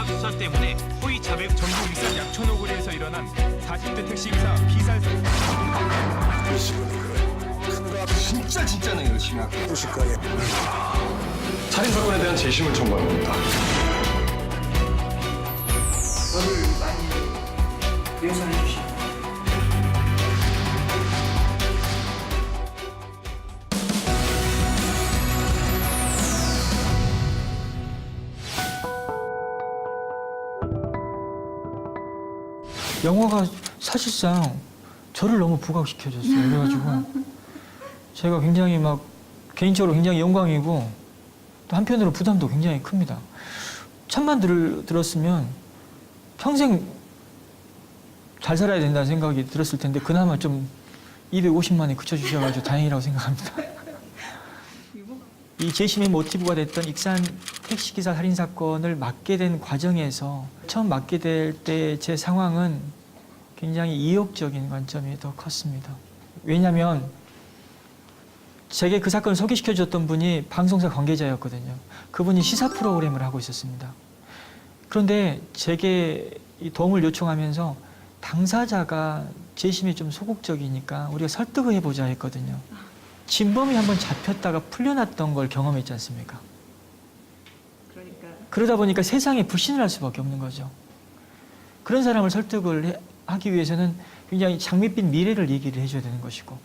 수사 때문에 허위 자백 전북 일산 약촌오거리에서 일어난 40대 택시기사 피살 사건. 진짜는 열심히 할게. 무식하게. 살인 사건에 대한 재심을 청구한 겁니다. 저를 많이 묘사해 주시고 영화가 사실상 저를 너무 부각시켜줬어요. 그래가지고 제가 굉장히 막 개인적으로 굉장히 영광이고 또 한편으로 부담도 굉장히 큽니다. 참만 들었으면 평생 잘 살아야 된다는 생각이 들었을 텐데 그나마 좀 250만에 그쳐주셔가지고 다행이라고 생각합니다. 이 재심의 모티브가 됐던 익산 택시기사 살인사건을 맡게 된 과정에서 처음 맡게 될 때 제 상황은 굉장히 이욕적인 관점이 더 컸습니다. 왜냐하면 제게 그 사건을 소개시켜줬던 분이 방송사 관계자였거든요. 그분이 시사 프로그램을 하고 있었습니다. 그런데 제게 이 도움을 요청하면서 당사자가 재심이 좀 소극적이니까 우리가 설득을 해보자 했거든요. 진범이 한번 잡혔다가 풀려났던 걸 경험했지 않습니까? 그러다 보니까 세상에 불신을 할 수밖에 없는 거죠. 그런 사람을 설득을 하기 위해서는 굉장히 장밋빛 미래를 얘기를 해줘야 되는 것이고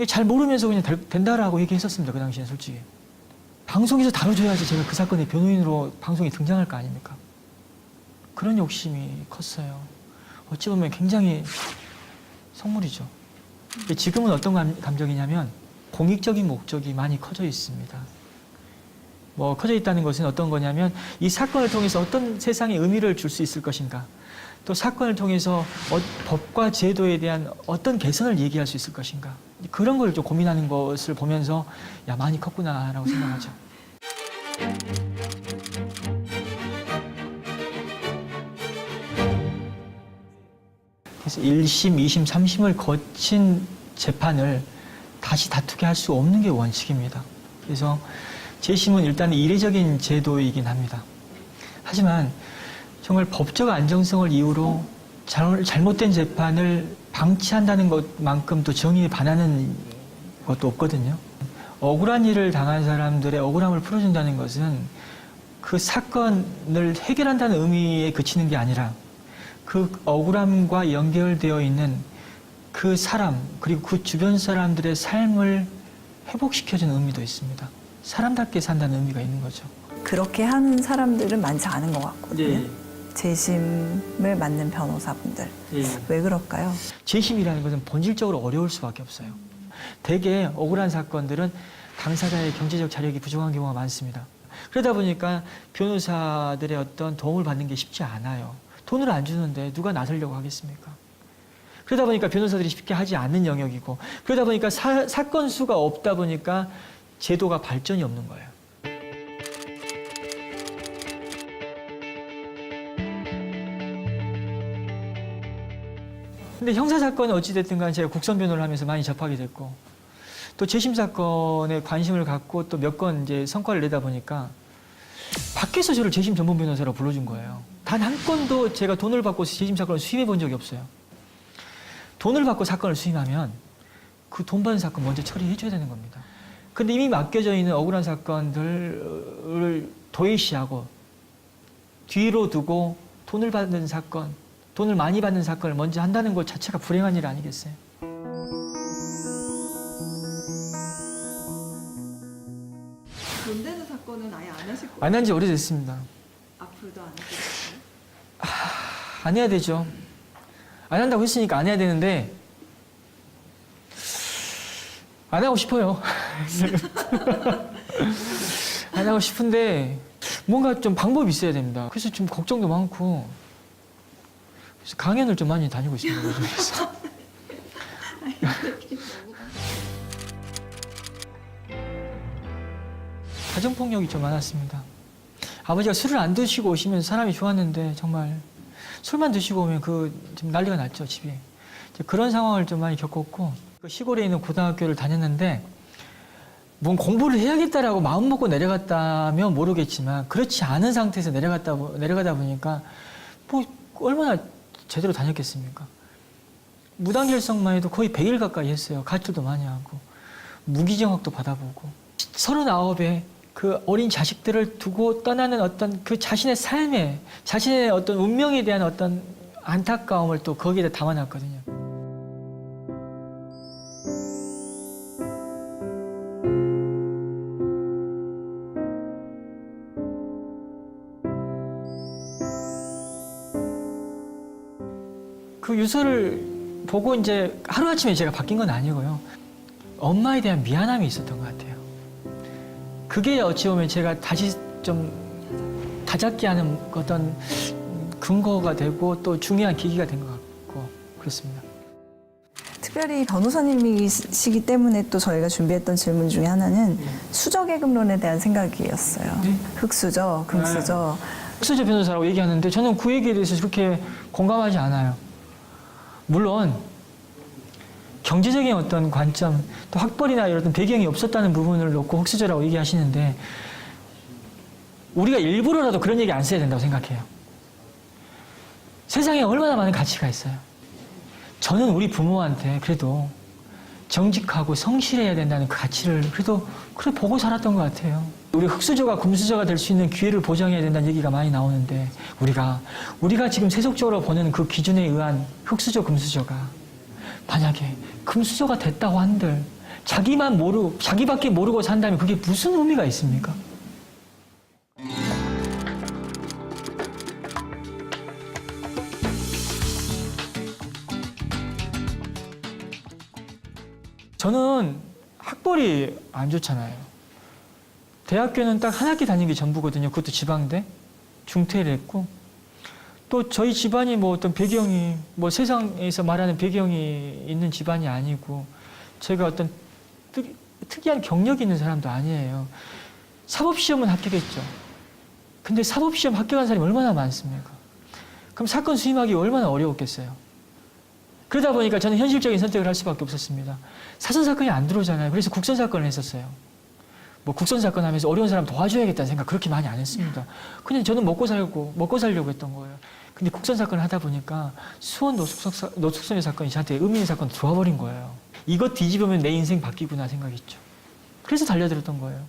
잘 모르면서 그냥 된다라고 얘기했었습니다. 그 당시엔 솔직히. 방송에서 다뤄줘야지 제가 그 사건의 변호인으로 방송에 등장할 거 아닙니까? 그런 욕심이 컸어요. 어찌 보면 굉장히 선물이죠. 지금은 어떤 감정이냐면 공익적인 목적이 많이 커져 있습니다. 커져 있다는 것은 어떤 거냐면 이 사건을 통해서 어떤 세상에 의미를 줄 수 있을 것인가, 또 사건을 통해서 법과 제도에 대한 어떤 개선을 얘기할 수 있을 것인가, 그런 걸 좀 고민하는 것을 보면서 야, 많이 컸구나라고 생각하죠. 그래서 1심, 2심, 3심을 거친 재판을 다시 다투게 할 수 없는 게 원칙입니다. 그래서 재심은 일단 이례적인 제도이긴 합니다. 하지만 정말 법적 안정성을 이유로 잘못된 재판을 방치한다는 것만큼 또 정의에 반하는 것도 없거든요. 억울한 일을 당한 사람들의 억울함을 풀어준다는 것은 그 사건을 해결한다는 의미에 그치는 게 아니라 그 억울함과 연결되어 있는 그 사람 그리고 그 주변 사람들의 삶을 회복시켜주는 의미도 있습니다. 사람답게 산다는 의미가 있는 거죠. 그렇게 하는 사람들은 많지 않은 것 같거든요. 네. 재심을 맡는 변호사분들. 네. 왜 그럴까요? 재심이라는 것은 본질적으로 어려울 수밖에 없어요. 대개 억울한 사건들은 당사자의 경제적 자력이 부족한 경우가 많습니다. 그러다 보니까 변호사들의 어떤 도움을 받는 게 쉽지 않아요. 돈을 안 주는데 누가 나서려고 하겠습니까? 그러다 보니까 변호사들이 쉽게 하지 않는 영역이고, 그러다 보니까 사건 수가 없다 보니까 제도가 발전이 없는 거예요. 근데 형사사건은 어찌됐든 간에 제가 국선 변호를 하면서 많이 접하게 됐고, 또 재심 사건에 관심을 갖고 또 몇 건 이제 성과를 내다 보니까 밖에서 저를 재심 전문 변호사라고 불러준 거예요. 단 한 건도 제가 돈을 받고 재심 사건을 수임해 본 적이 없어요. 돈을 받고 사건을 수임하면 그 돈 받은 사건 먼저 처리해 줘야 되는 겁니다. 근데 이미 맡겨져 있는 억울한 사건들을 도외시하고 뒤로 두고 돈을 받는 사건, 돈을 많이 받는 사건을 먼저 한다는 것 자체가 불행한 일 아니겠어요? 돈 되는 사건은 아예 안 하실 거예요? 안 한 지 오래됐습니다. 앞으로도 안 하실 거예요? 안 해야 되죠. 안 한다고 했으니까 안 해야 되는데 안 하고 싶어요. 안 하고 싶은데 뭔가 좀 방법이 있어야 됩니다. 그래서 좀 걱정도 많고 그래서 강연을 좀 많이 다니고 있습니다. 그래서. 가정폭력이 좀 많았습니다. 아버지가 술을 안 드시고 오시면 사람이 좋았는데 정말 술만 드시고 오면 좀 난리가 났죠, 집이. 그런 상황을 좀 많이 겪었고, 시골에 있는 고등학교를 다녔는데 뭔 공부를 해야겠다라고 마음 먹고 내려갔다면 모르겠지만 그렇지 않은 상태에서 내려가다 보니까 뭐 얼마나 제대로 다녔겠습니까? 무당결석만 해도 거의 100일 가까이 했어요. 가출도 많이 하고 무기징역도 받아보고 39의 그 어린 자식들을 두고 떠나는 어떤 그 자신의 삶에 자신의 어떤 운명에 대한 어떤 안타까움을 또 거기에 담아놨거든요. 그 유서를 보고 이제 하루아침에 제가 바뀐 건 아니고요. 엄마에 대한 미안함이 있었던 것 같아요. 그게 어찌 보면 제가 다시 좀 다잡게 하는 어떤 근거가 되고 또 중요한 계기가 된 것 같고 그렇습니다. 특별히 변호사님이시기 때문에 또 저희가 준비했던 질문 중에 하나는 수저계급론에 대한 생각이었어요. 네. 흑수저, 금수저. 흑수저 변호사라고 얘기하는데 저는 그 얘기에 대해서 그렇게 공감하지 않아요. 물론 경제적인 어떤 관점, 또 학벌이나 이런 배경이 없었다는 부분을 놓고 흑수저라고 얘기하시는데 우리가 일부러라도 그런 얘기 안 써야 된다고 생각해요. 세상에 얼마나 많은 가치가 있어요. 저는 우리 부모한테 그래도 정직하고 성실해야 된다는 그 가치를 그래도 그래 보고 살았던 것 같아요. 우리 흑수저가 금수저가 될 수 있는 기회를 보장해야 된다는 얘기가 많이 나오는데 우리가 지금 세속적으로 보는 그 기준에 의한 흑수저, 금수저가 만약에 금수저가 됐다고 한들 자기밖에 모르고 산다면 그게 무슨 의미가 있습니까? 저는 학벌이 안 좋잖아요. 대학교는 딱 한 학기 다닌 게 전부거든요. 그것도 지방대. 중퇴를 했고. 또 저희 집안이 뭐 어떤 배경이, 뭐 세상에서 말하는 배경이 있는 집안이 아니고, 제가 어떤 특이한 경력이 있는 사람도 아니에요. 사법시험은 합격했죠. 근데 사법시험 합격한 사람이 얼마나 많습니까? 그럼 사건 수임하기 얼마나 어려웠겠어요. 그러다 보니까 저는 현실적인 선택을 할 수밖에 없었습니다. 사선사건이 안 들어오잖아요. 그래서 국선사건을 했었어요. 뭐 국선사건 하면서 어려운 사람 도와줘야겠다는 생각 그렇게 많이 안 했습니다. 그냥 저는 먹고 살려고 했던 거예요. 근데 국선사건을 하다 보니까 수원 노숙소녀 사건이 저한테 의미 있는 사건으로 들어와 버린 거예요. 이것 뒤집으면 내 인생 바뀌구나 생각했죠. 그래서 달려들었던 거예요.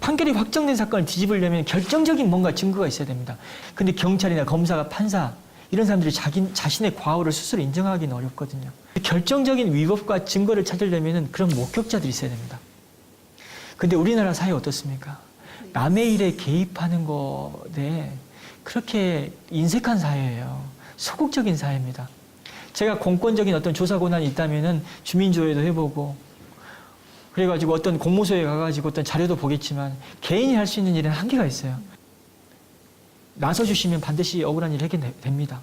판결이 확정된 사건을 뒤집으려면 결정적인 뭔가 증거가 있어야 됩니다. 근데 경찰이나 검사가 판사 이런 사람들이 자신의 과오를 스스로 인정하기는 어렵거든요. 결정적인 위법과 증거를 찾으려면 그런 목격자들이 있어야 됩니다. 근데 우리나라 사회 어떻습니까? 남의 일에 개입하는 것에 그렇게 인색한 사회예요. 소극적인 사회입니다. 제가 공권적인 어떤 조사 권한이 있다면은 주민조회도 해보고 그래가지고 어떤 공모소에 가가지고 어떤 자료도 보겠지만 개인이 할 수 있는 일은 한계가 있어요. 나서주시면 반드시 억울한 일을 하게 됩니다.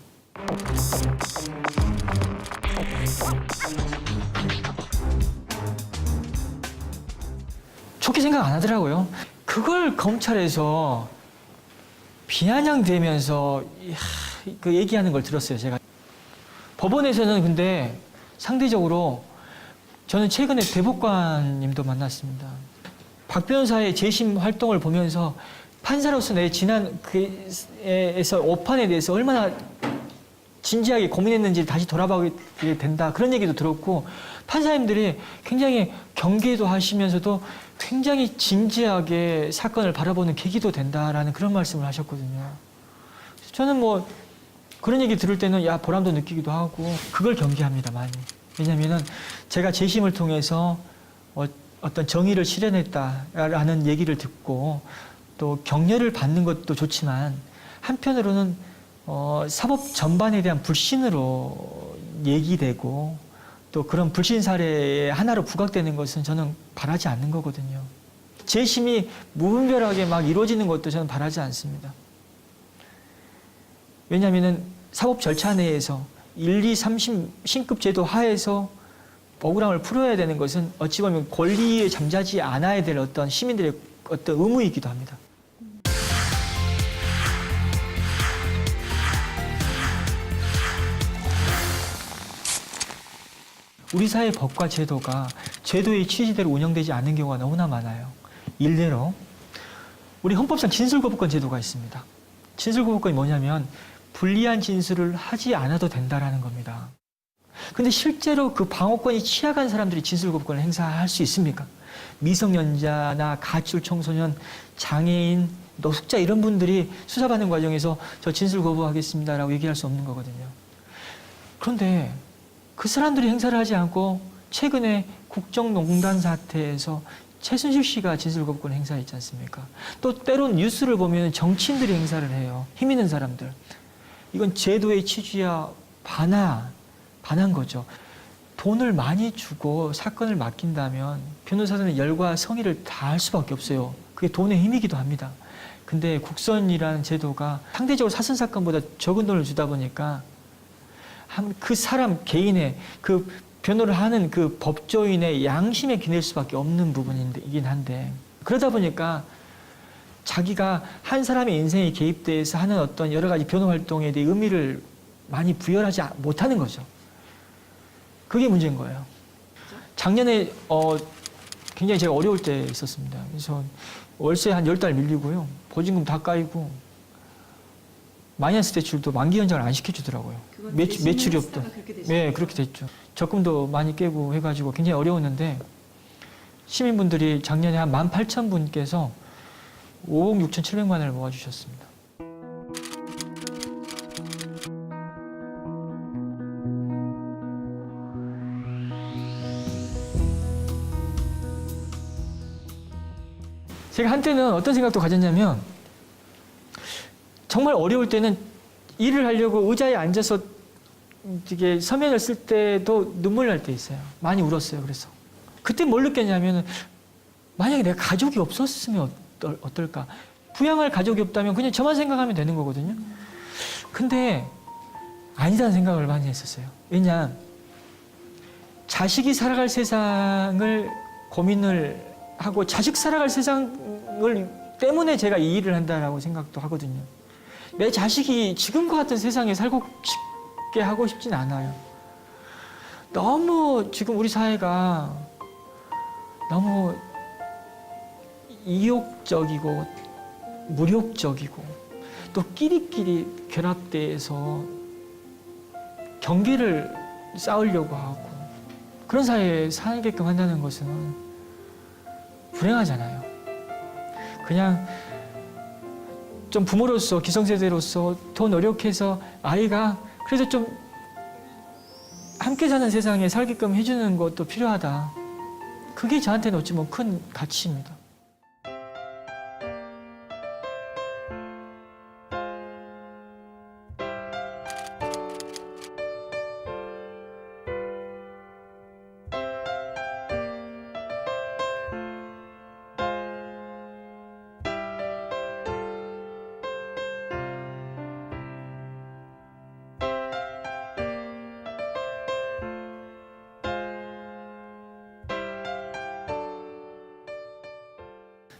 좋게 생각 안 하더라고요. 그걸 검찰에서 비아냥대면서 그 얘기하는 걸 들었어요, 제가. 법원에서는 근데 상대적으로 저는 최근에 대법관님도 만났습니다. 박 변호사의 재심 활동을 보면서 판사로서 내 지난 그에서 오판에 대해서 얼마나 진지하게 고민했는지 다시 돌아보게 된다. 그런 얘기도 들었고 판사님들이 굉장히 경계도 하시면서도 굉장히 진지하게 사건을 바라보는 계기도 된다라는 그런 말씀을 하셨거든요. 저는 뭐 그런 얘기 들을 때는 보람도 느끼기도 하고 그걸 경계합니다, 많이. 왜냐면은 제가 재심을 통해서 어떤 정의를 실현했다라는 얘기를 듣고 또 격려를 받는 것도 좋지만 한편으로는 사법 전반에 대한 불신으로 얘기되고 또 그런 불신 사례의 하나로 부각되는 것은 저는 바라지 않는 거거든요. 재심이 무분별하게 막 이루어지는 것도 저는 바라지 않습니다. 왜냐하면 사법 절차 내에서 1, 2, 3심 신급 제도 하에서 억울함을 풀어야 되는 것은 어찌 보면 권리에 잠자지 않아야 될 어떤 시민들의 어떤 의무이기도 합니다. 우리 사회 법과 제도가 제도의 취지대로 운영되지 않는 경우가 너무나 많아요. 일례로 우리 헌법상 진술거부권 제도가 있습니다. 진술거부권이 뭐냐면 불리한 진술을 하지 않아도 된다라는 겁니다. 근데 실제로 그 방어권이 취약한 사람들이 진술거부권을 행사할 수 있습니까? 미성년자나 가출 청소년, 장애인, 노숙자 이런 분들이 수사받는 과정에서 저 진술 거부하겠습니다라고 얘기할 수 없는 거거든요. 그런데 그 사람들이 행사를 하지 않고 최근에 국정농단 사태에서 최순실 씨가 진술 거부권 행사했지 않습니까? 또 때론 뉴스를 보면 정치인들이 행사를 해요. 힘 있는 사람들. 이건 제도의 취지와 반한 거죠. 돈을 많이 주고 사건을 맡긴다면 변호사들은 열과 성의를 다할 수밖에 없어요. 그게 돈의 힘이기도 합니다. 근데 국선이라는 제도가 상대적으로 사건 사건보다 적은 돈을 주다 보니까 그 사람 개인의 그 변호를 하는 그 법조인의 양심에 기댈 수밖에 없는 부분이긴 한데 그러다 보니까 자기가 한 사람의 인생에 개입돼서 하는 어떤 여러 가지 변호 활동에 대해 의미를 많이 부여하지 못하는 거죠. 그게 문제인 거예요. 작년에 굉장히 제가 어려울 때 있었습니다. 그래서 월세 한 10달 밀리고요. 보증금 다 까이고 마이너스 대출도 만기 연장을 안 시켜주더라고요. 매출이 없다. 네, 그렇게 됐죠. 적금도 많이 깨고 해가지고 굉장히 어려웠는데 시민분들이 작년에 한 18,000분께서 5억 6,700만 원을 모아주셨습니다. 제가 한때는 어떤 생각도 가졌냐면 정말 어려울 때는 일을 하려고 의자에 앉아서 이게 서면을 쓸 때도 눈물 날 때 있어요. 많이 울었어요. 그래서 그때 뭘 느꼈냐면 만약에 내가 가족이 없었으면 어떨까? 부양할 가족이 없다면 그냥 저만 생각하면 되는 거거든요. 근데 아니다는 생각을 많이 했었어요. 왜냐? 자식이 살아갈 세상을 고민을 하고 자식 살아갈 세상을 때문에 제가 이 일을 한다라고 생각도 하거든요. 내 자식이 지금과 같은 세상에 살고 싶게 하고 싶진 않아요. 너무 지금 우리 사회가 너무 이욕적이고 무력적이고 또 끼리끼리 결합돼서 경계를 쌓으려고 하고 그런 사회에 살게끔 한다는 것은 불행하잖아요. 그냥 좀 부모로서 기성세대로서 더 노력해서 아이가 그래도 좀 함께 사는 세상에 살게끔 해주는 것도 필요하다. 그게 저한테는 어찌 보면 큰 가치입니다.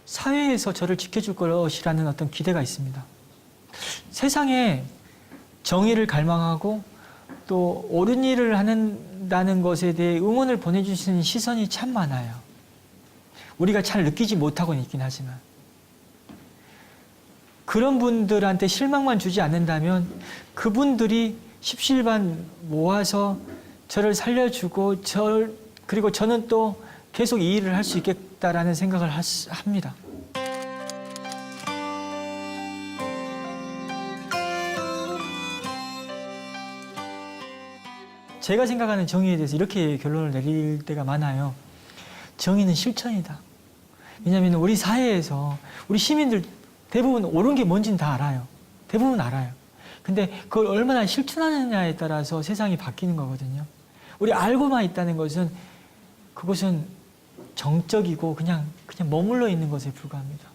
사회에서 저를 지켜줄 것이라는 어떤 기대가 있습니다. 세상에 정의를 갈망하고 또 옳은 일을 한다는 것에 대해 응원을 보내주시는 시선이 참 많아요. 우리가 잘 느끼지 못하고는 있긴 하지만 그런 분들한테 실망만 주지 않는다면 그분들이 십실반 모아서 저를 살려주고 그리고 저는 또 계속 이 일을 할 수 있겠다라는 생각을 합니다. 제가 생각하는 정의에 대해서 이렇게 결론을 내릴 때가 많아요. 정의는 실천이다. 왜냐하면 우리 사회에서 우리 시민들 대부분 옳은 게 뭔지는 다 알아요. 대부분 알아요. 근데 그걸 얼마나 실천하느냐에 따라서 세상이 바뀌는 거거든요. 우리 알고만 있다는 것은 그것은 정적이고 그냥 머물러 있는 것에 불과합니다.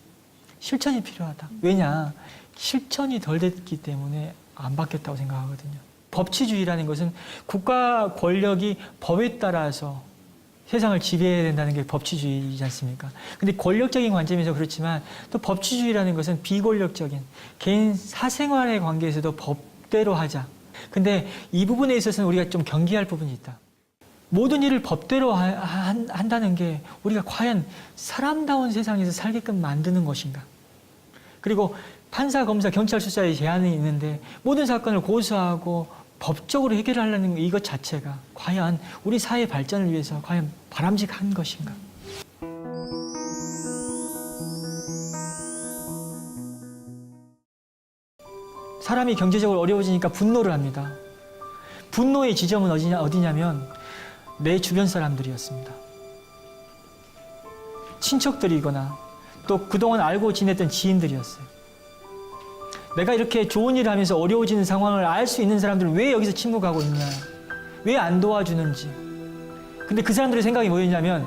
실천이 필요하다. 왜냐? 실천이 덜 됐기 때문에 안 바뀌었다고 생각하거든요. 법치주의라는 것은 국가 권력이 법에 따라서 세상을 지배해야 된다는 게 법치주의이지 않습니까? 근데 권력적인 관점에서 그렇지만 또 법치주의라는 것은 비권력적인 개인 사생활의 관계에서도 법대로 하자. 근데 이 부분에 있어서는 우리가 좀 경계할 부분이 있다. 모든 일을 법대로 한다는 게 우리가 과연 사람다운 세상에서 살게끔 만드는 것인가? 그리고 판사, 검사, 경찰 수사에 제한이 있는데 모든 사건을 고소하고 법적으로 해결하려는 이것 자체가 과연 우리 사회 발전을 위해서 과연 바람직한 것인가? 사람이 경제적으로 어려워지니까 분노를 합니다. 분노의 지점은 어디냐면 내 주변 사람들이었습니다. 친척들이거나 또 그동안 알고 지냈던 지인들이었어요. 내가 이렇게 좋은 일을 하면서 어려워지는 상황을 알 수 있는 사람들은 왜 여기서 침묵하고 있나? 왜 안 도와주는지. 근데 그 사람들의 생각이 뭐였냐면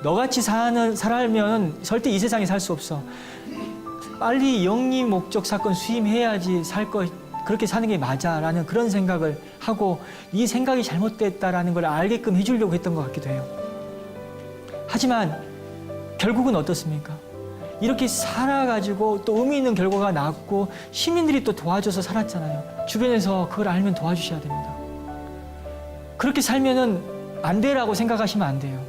너같이 살면 절대 이 세상에 살 수 없어. 빨리 영리 목적 사건 수임해야지 그렇게 사는 게 맞아라는 그런 생각을 하고 이 생각이 잘못됐다라는 걸 알게끔 해주려고 했던 것 같기도 해요. 하지만 결국은 어떻습니까? 이렇게 살아가지고 또 의미 있는 결과가 났고 시민들이 또 도와줘서 살았잖아요. 주변에서 그걸 알면 도와주셔야 됩니다. 그렇게 살면은 안 되라고 생각하시면 안 돼요.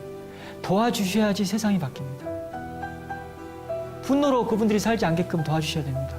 도와주셔야지 세상이 바뀝니다. 분노로 그분들이 살지 않게끔 도와주셔야 됩니다.